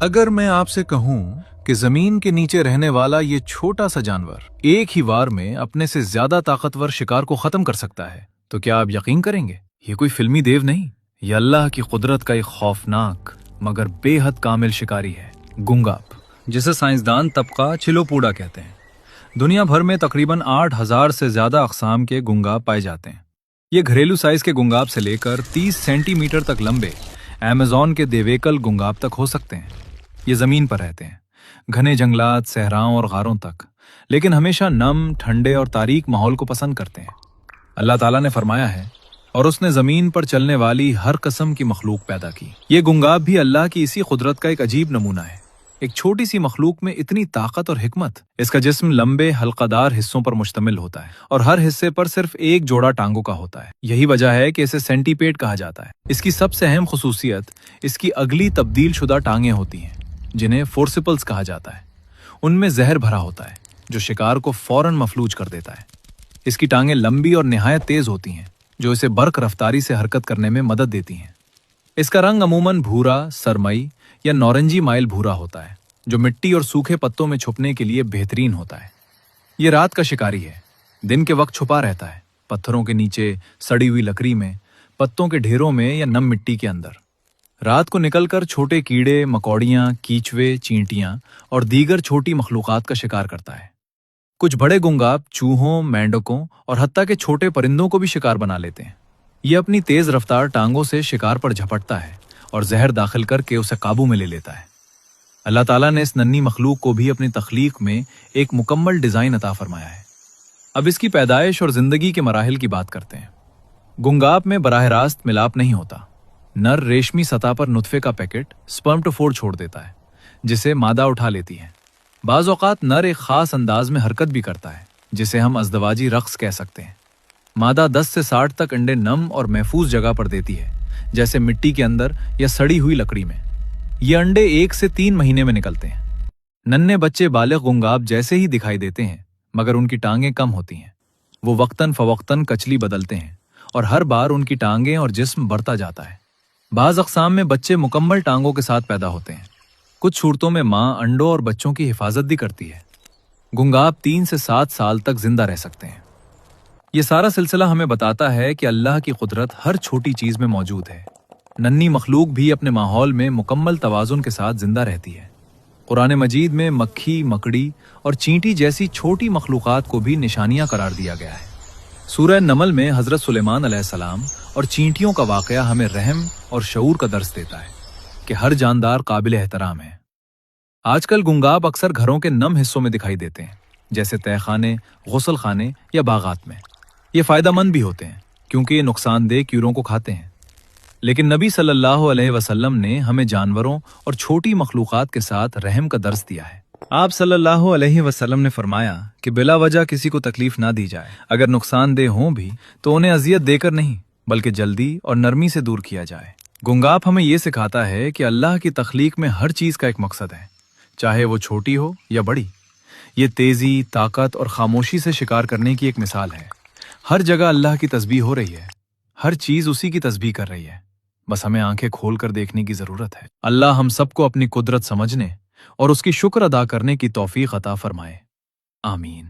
अगर मैं आपसे कहूं कि जमीन के नीचे रहने वाला ये छोटा सा जानवर एक ही वार में अपने से ज्यादा ताकतवर शिकार को खत्म कर सकता है, तो क्या आप यकीन करेंगे? ये कोई फिल्मी देव नहीं, ये अल्लाह की कुदरत का एक खौफनाक मगर बेहद कामिल शिकारी है, गुंगाप, जिसे साइंसदान तबका चिलोपूडा कहते हैं। दुनिया भर में तकरीबन 8,000 से ज्यादा अकसाम के गुंगाप पाए जाते हैं। ये घरेलू साइज के गुंगाप से लेकर 30 सेंटीमीटर तक लंबे अमेज़न के देवेकल गुंगाप तक हो सकते हैं। ये जमीन पर रहते हैं, घने जंगलात, सहराओं और गारों तक, लेकिन हमेशा नम, ठंडे और तारीक माहौल को पसंद करते हैं। अल्लाह ताला ने फरमाया है, और उसने जमीन पर चलने वाली हर किस्म की मखलूक पैदा की। ये गुंगाप भी अल्लाह की इसी कुदरत का एक अजीब नमूना है। एक छोटी सी मखलूक में इतनी ताकत और हिकमत। इसका जिस्म लंबे हल्कादार हिस्सों पर मुश्तमिल होता है और हर हिस्से पर सिर्फ एक जोड़ा टांगों का होता है। यही वजह है कि इसे सेंटीपेड कहा जाता है। इसकी सबसे अहम खुसूसियत इसकी अगली तब्दील शुदा टांगें होती हैं, जिन्हें फोर्सिपल्स कहा जाता है। उनमें जहर भरा होता है जो शिकार को फौरन मफलूज कर देता है। इसकी टांगें लंबी और निहायत तेज होती हैं, जो इसे बर्क रफ्तारी से हरकत करने में मदद देती हैं। इसका रंग अमूमन भूरा, सरमई या नौरंजी माइल भूरा होता है, जो मिट्टी और सूखे पत्तों में छुपने के लिए बेहतरीन होता है। ये रात का शिकारी है, दिन के वक्त छुपा रहता है, पत्थरों के नीचे, सड़ी हुई लकड़ी में, पत्तों के ढेरों में या नम मिट्टी के अंदर। रात को निकलकर छोटे कीड़े, मकौड़ियां, कीचुए, चींटियां और दीगर छोटी मखलूकात का शिकार करता है। कुछ बड़े गुंगाप चूहों, मेंढकों और हत्ता के छोटे परिंदों को भी शिकार बना लेते हैं। ये अपनी तेज रफ्तार टांगों से शिकार पर झपटता है और जहर दाखिल करके उसे काबू में ले लेता है। अल्लाह ताला ने इस नन्ही मखलूक को भी अपनी तख्लीक में एक मुकम्मल डिजाइन अता फरमाया है। अब इसकी पैदाइश और जिंदगी के मराहिल की बात करते हैं। गुंगाप में बराह रास्त मिलाप नहीं होता। नर रेशमी सतह पर नुतफे का पैकेट स्पर्मटोफोर छोड़ देता है, जिसे मादा उठा लेती है। बाज़ औक़ात नर एक खास अंदाज में हरकत भी करता है, जिसे हम अज़दवाजी रक्स कह सकते हैं। मादा 10 से 60 तक अंडे नम और महफूज जगह पर देती है, जैसे मिट्टी के अंदर या सड़ी हुई लकड़ी में। ये अंडे 1 से 3 महीने में निकलते हैं। नन्हे बच्चे बालिग गुंगाप जैसे ही दिखाई देते हैं, मगर उनकी टांगें कम होती हैं। वो वक्तन फवक्तन कचली बदलते हैं और हर बार उनकी टांगें और जिस्म बढ़ता जाता है। बाज़ अक़साम में बच्चे मुकम्मल टांगों के साथ पैदा होते हैं। कुछ सूरतों में माँ अंडों और बच्चों की हिफाजत भी करती है। गुंगाप 3 से 7 साल तक जिंदा रह सकते हैं। ये सारा सिलसिला हमें बताता है कि अल्लाह की कुदरत हर छोटी चीज में मौजूद है। नन्ही मखलूक भी अपने माहौल में मुकम्मल तवाजुन के साथ जिंदा रहती है। कुरान मजीद में मक्खी, मकड़ी और चींटी जैसी छोटी मखलूकात को भी निशानियां करार दिया गया है। सूरह नमल में हजरत सुलेमान अलैहिस्सलाम और चींटियों का वाकया हमें रहम और शऊर का दर्स देता है कि हर जानदार काबिल एहतराम है। आजकल गुंगाप अक्सर घरों के नम हिस्सों में दिखाई देते हैं, जैसे तहखाने, गुसल खाने या बागात में। ये फायदेमंद भी होते हैं क्योंकि ये नुकसानदेह कीड़ों को खाते हैं। लेकिन नबी सल्लल्लाहु अलैहि वसल्लम ने हमें जानवरों और छोटी मखलूकात के साथ रहम का दर्स दिया है। आप सल्लल्लाहु अलैहि वसल्लम ने फरमाया कि बिला वजह किसी को तकलीफ ना दी जाए। अगर नुकसानदेह हों भी तो उन्हें अजियत देकर नहीं, बल्कि जल्दी और नरमी से दूर किया जाए। गुंगाप हमें ये सिखाता है कि अल्लाह की तख्लीक में हर चीज का एक मकसद है, चाहे वो छोटी हो या बड़ी। ये तेजी, ताकत और खामोशी से शिकार करने की एक मिसाल है। हर जगह अल्लाह की तस्बीह हो रही है, हर चीज उसी की तस्बीह कर रही है। बस हमें आंखें खोल कर देखने की जरूरत है। अल्लाह हम सबको अपनी कुदरत समझने और उसकी शुक्र अदा करने की तौफीक अता फरमाए। आमीन।